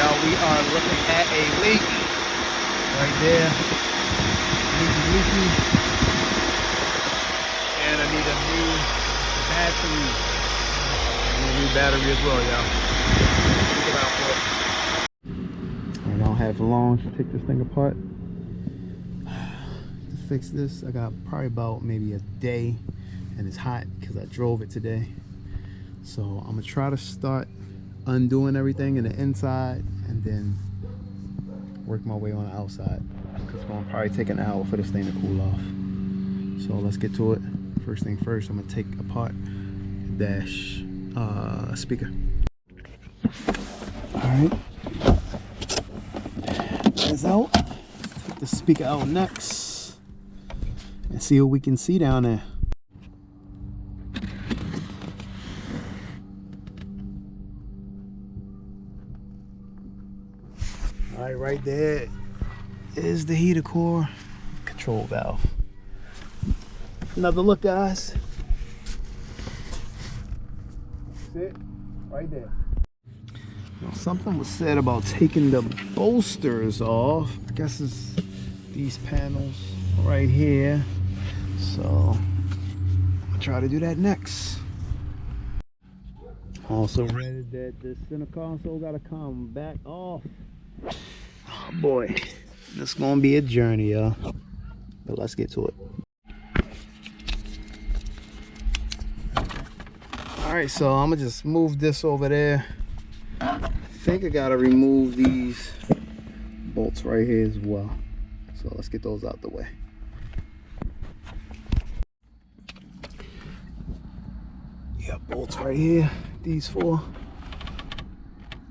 y'all. We are looking at a leak right there. Leaky. And I need a new battery. I need a new battery as well, y'all. Look it out for it. I don't have long to take this thing apart. To fix this, I got probably about maybe a day, and it's hot because I drove it today. So I'm gonna try to start undoing everything in the inside and then work my way on the outside. It's gonna probably take an hour for this thing to cool off. So let's get to it. First thing first, I'm gonna take apart the dash speaker. All right, that's out. Take the speaker out next and see what we can see down there. All right, right there is the heater core control valve. Another look, guys. That's it, right there. Now, something was said about taking the bolsters off. I guess it's these panels right here. So I'm gonna try to do that next. Also read that the center console gotta come back off. Oh boy, this is gonna be a journey, y'all. But let's get to it. Alright, so I'm gonna just move this over there. I think I gotta remove these bolts right here as well. So let's get those out the way. Yeah, bolts right here, these four.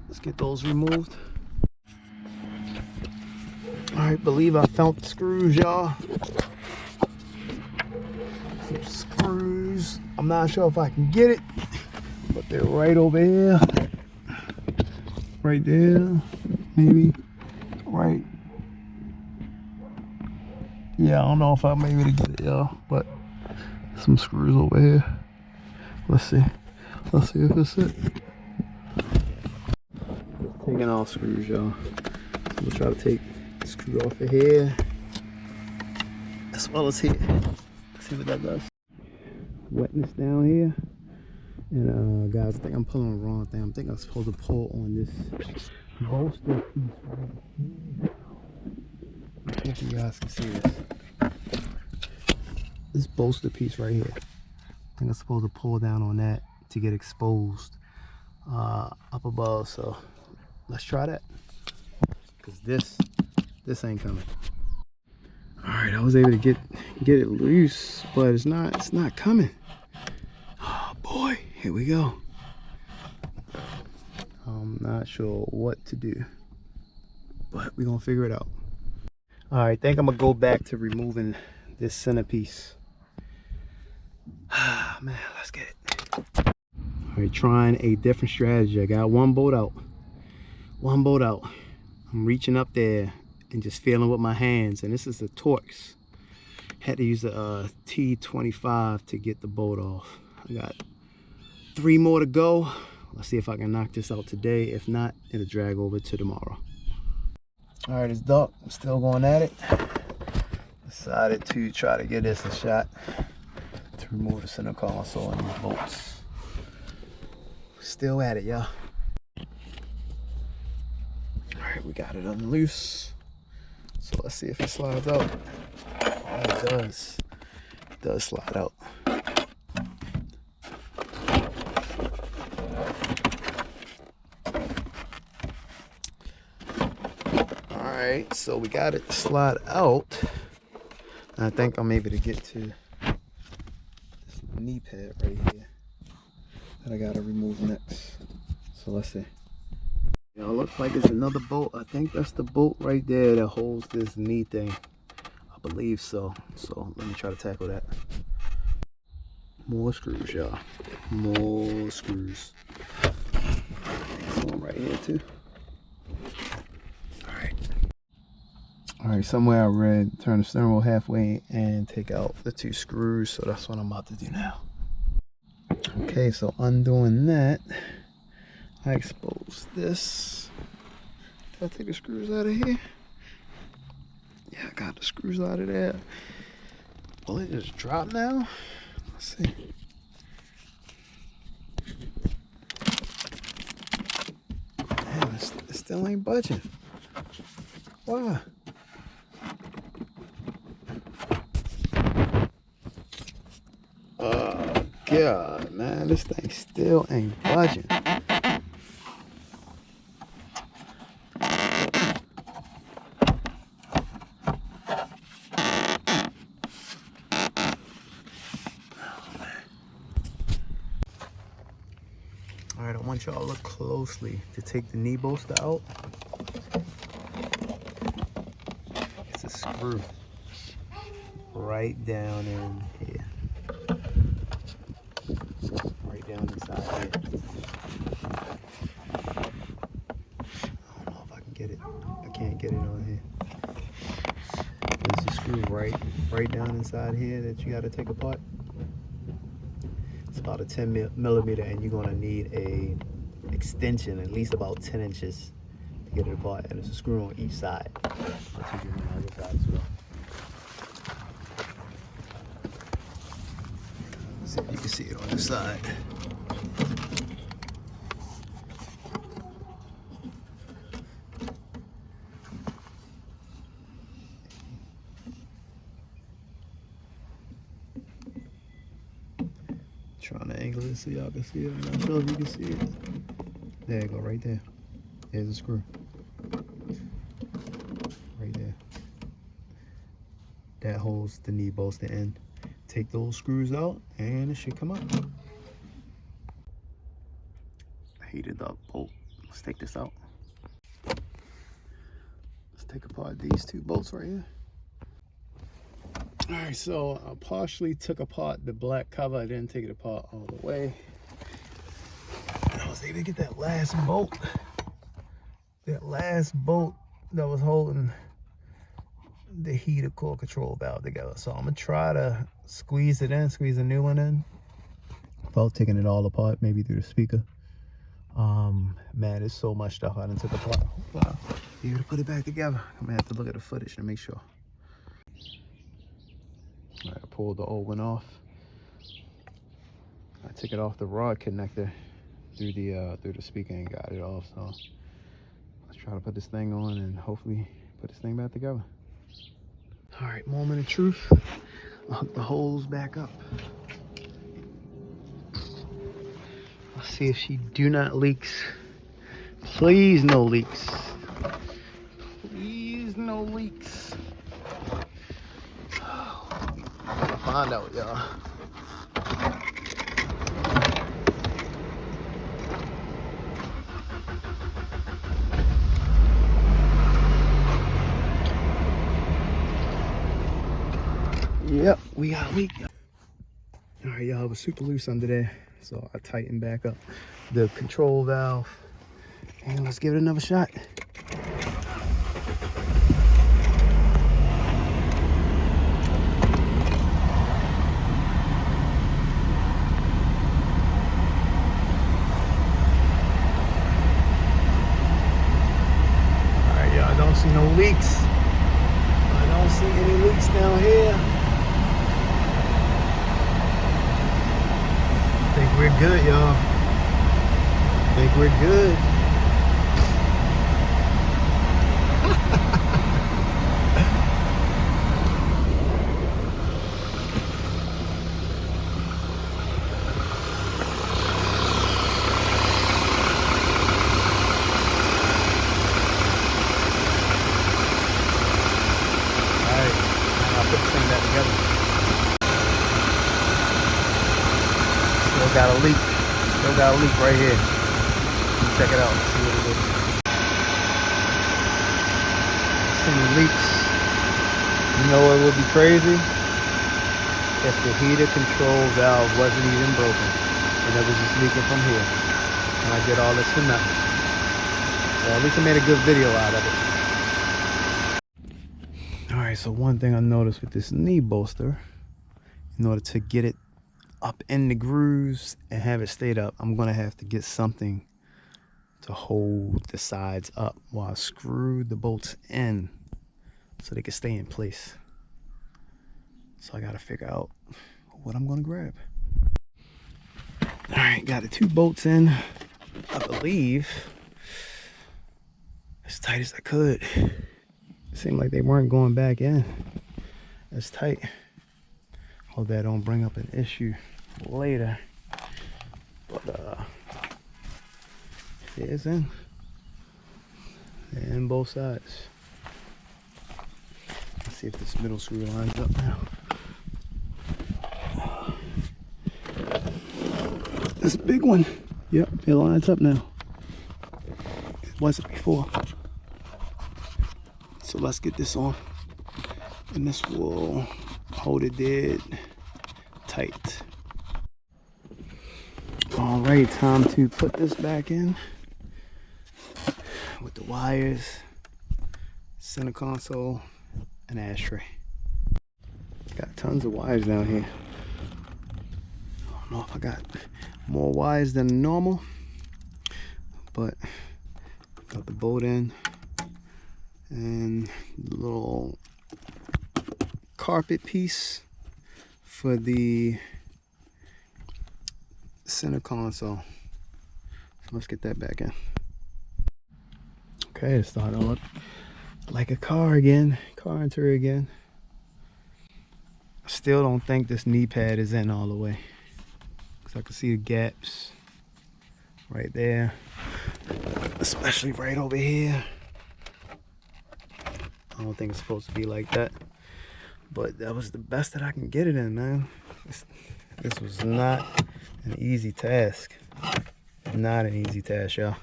Let's get those removed. Alright, believe I found the screws, y'all. Some screws. I'm not sure if I can get it, but they're right over here. Right there. Maybe. Right. Yeah, I don't know if I'm able to get it, y'all, but some screws over here. Let's see. Let's see if it's it. Taking all screws, y'all. So we'll try to take the screw off of here as well as here. Let's see what that does. Wetness down here. And guys, I think I'm pulling the wrong thing. I think I'm supposed to pull on this bolster piece right here. I hope you guys can see this. This bolster piece right here. I think I'm supposed to pull down on that to get exposed up above. So let's try that, because this ain't coming. All right, I was able to get it loose, but it's not coming. Oh boy, here we go. I'm not sure what to do, but we're gonna figure it out. All right, I think I'm gonna go back to removing this centerpiece. Ah, man, let's get it. All right, trying a different strategy. I got one bolt out. I'm reaching up there and just feeling with my hands, and this is the Torx. Had to use the T25 to get the bolt off. I got 3 more to go. Let's see if I can knock this out today. If not, it'll drag over to tomorrow. All right, it's dark. I'm still going at it. Decided to try to give this a shot to remove the center console and these bolts. Still at it, y'all. All right, we got it unloose. So let's see if it slides out. Oh, it does. It does slide out. Alright, so we got it slide out. I think I'm able to get to this knee pad right here that I gotta remove next. So let's see. It looks like it's another bolt. I think that's the bolt right there that holds this knee thing. I believe so. So let me try to tackle that. More screws, y'all. More screws. There's one right here too. Alright, somewhere I read turn the steering wheel halfway and take out the 2 screws, so that's what I'm about to do now. Okay, so undoing that, I expose this. Did I take the screws out of here? Yeah, I got the screws out of there. Will it just drop now? Let's see. Damn, it still ain't budging. Why? Oh, God, man. This thing still ain't budging. All right, I want y'all to look closely to take the knee bolster out. It's a screw right down in here. Right down inside here. I don't know if I can get it. I can't get it on here. There's a screw right down inside here that you got to take apart. It's about a 10 millimeter, and you're going to need a extension at least about 10 inches to get it apart, and there's a screw on each side. I'll take it on the other side as well. Let's see if you can see it on this side. Trying to angle it so y'all can see it. I'm not sure if you can see it. There you go, right there. There's a screw. Right there. That holds the knee bolster in. Take those screws out and it should come up. Heated up bolt. Let's take this out. Let's take apart these two bolts right here. All right, so I partially took apart the black cover. I didn't take it apart all the way. I was able to get that last bolt. That last bolt that was holding the heater core control valve together. So I'm gonna try to squeeze it in, squeeze a new one in without taking it all apart, maybe through the speaker. Man, there's so much stuff I done took apart. Wow. Be able to put it back together. I'm gonna have to look at the footage to make sure. All right, I pulled the old one off. I took it off the rod connector through the speaker and got it off. So let's try to put this thing on and hopefully put this thing back together. All right, moment of truth. I'll hook the holes back up. Let's see if she do not leaks. Please no leaks. Please no leaks. I'll find out, y'all. Yep, we got a leak. All right, y'all, it was super loose under there, so I tightened back up the control valve, and let's give it another shot. All right, y'all, I don't see no leaks. I don't see any leaks down here. I think we're good, y'all. I think we're good. Alright, I'll put this thing back together. Still got a leak. Still got a leak right here. Check it out. See what it is. Some leaks. You know what would be crazy? If the heater control valve wasn't even broken and it was just leaking from here. And I did all this for nothing. Well, at least I made a good video out of it. Alright, so one thing I noticed with this knee bolster, in order to get it up in the grooves and have it stayed up, I'm gonna have to get something to hold the sides up while I screw the bolts in so they can stay in place. So I gotta figure out what I'm gonna grab. All right, got the 2 bolts in, I believe, as tight as I could. It seemed like they weren't going back in as tight. Hope that don't bring up an issue later. But it is in. And both sides. Let's see if this middle screw lines up now. This big one, yep, it lines up now. It wasn't before. So let's get this on. And this will hold it dead tight. All right, time to put this back in with the wires, center console, and ashtray. Got tons of wires down here. I don't know if I got more wires than normal, but got the bolt in and the little carpet piece for the center console. So let's get that back in. Okay, it's starting to look like a car again, car interior again. I still don't think this knee pad is in all the way, because I can see the gaps right there, especially right over here. I don't think it's supposed to be like that, but that was the best that I can get it in, man. This was not an easy task. Not an easy task, y'all.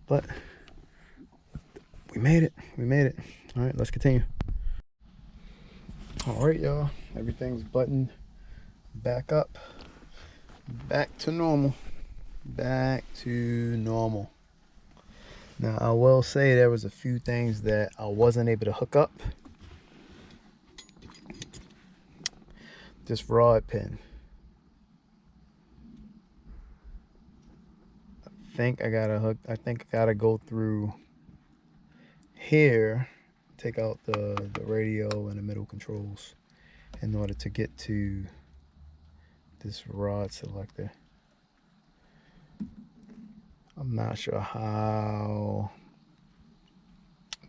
But we made it. We made it. All right, let's continue. All right, y'all. Everything's buttoned back up. Back to normal. Back to normal. Now, I will say there was a few things that I wasn't able to hook up. This rod pin. I think I gotta go through here, take out the radio and the middle controls in order to get to this rod selector. I'm not sure how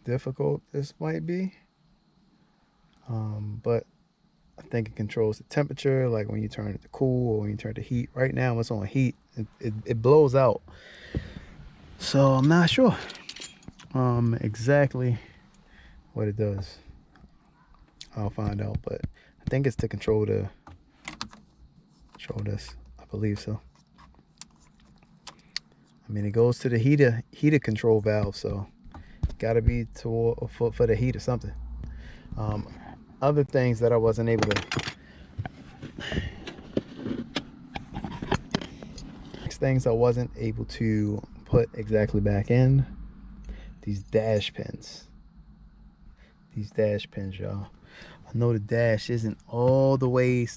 difficult this might be, but I think it controls the temperature, like when you turn it to cool or when you turn it to heat. Right now it's on heat. It blows out. So I'm not sure exactly what it does. I'll find out, but I think it's to control this. I believe so. I mean, it goes to the heater control valve, so gotta be for the heat or something. Other things that I wasn't able to. Things I wasn't able to put exactly back in. These dash pins. These dash pins, y'all. I know the dash isn't all the way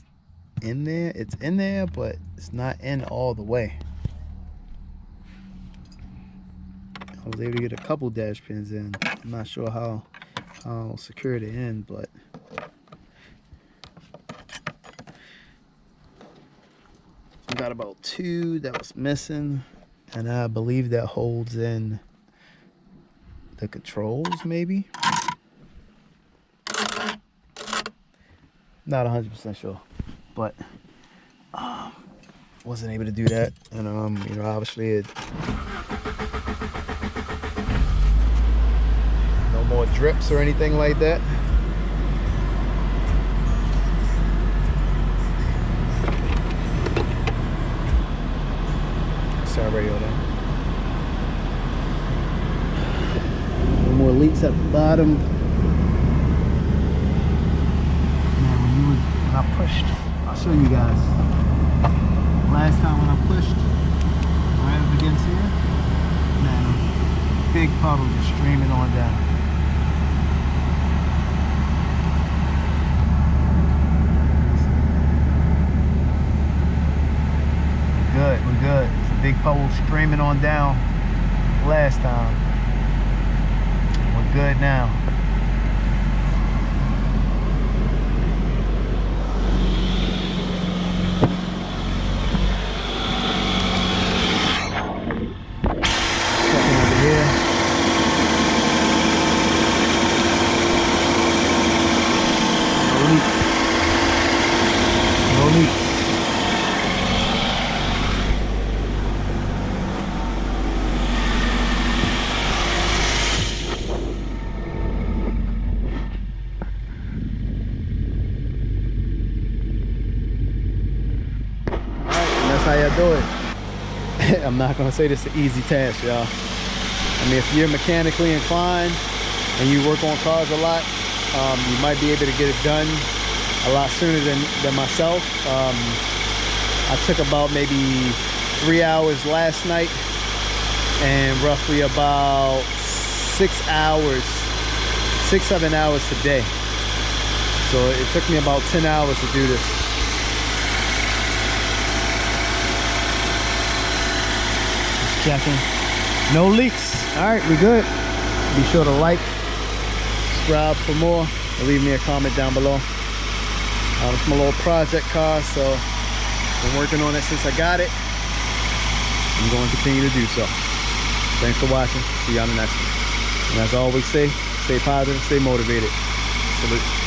in there. It's in there, but it's not in all the way. I was able to get a couple dash pins in. I'm not sure how secure they're in, but I got about 2 that was missing, and I believe that holds in the controls, maybe. Not 100% sure, but wasn't able to do that, and you know, obviously no more drips or anything like that. Start radio down. No more leaks at the bottom. Man, when I pushed, I'll show you guys. Last time when I pushed right up against here, man, a big puddle just streaming on down. We're good. big pole streaming on down last time. We're good now. Checking over here. No leak. No leak. That's how y'all do it. I'm not gonna say this is an easy task, y'all. I mean, if you're mechanically inclined and you work on cars a lot, you might be able to get it done a lot sooner than myself. I took about maybe 3 hours last night and roughly about 6 hours, 6-7 hours today. So it took me about 10 hours to do this. Checking. No leaks. All right, we good. Be sure to like, subscribe for more, and leave me a comment down below. It's my little project car, so I've been working on it since I got it. I'm going to continue to do so. Thanks for watching. See you on the next one. And as I always say, stay positive, stay motivated. Salute.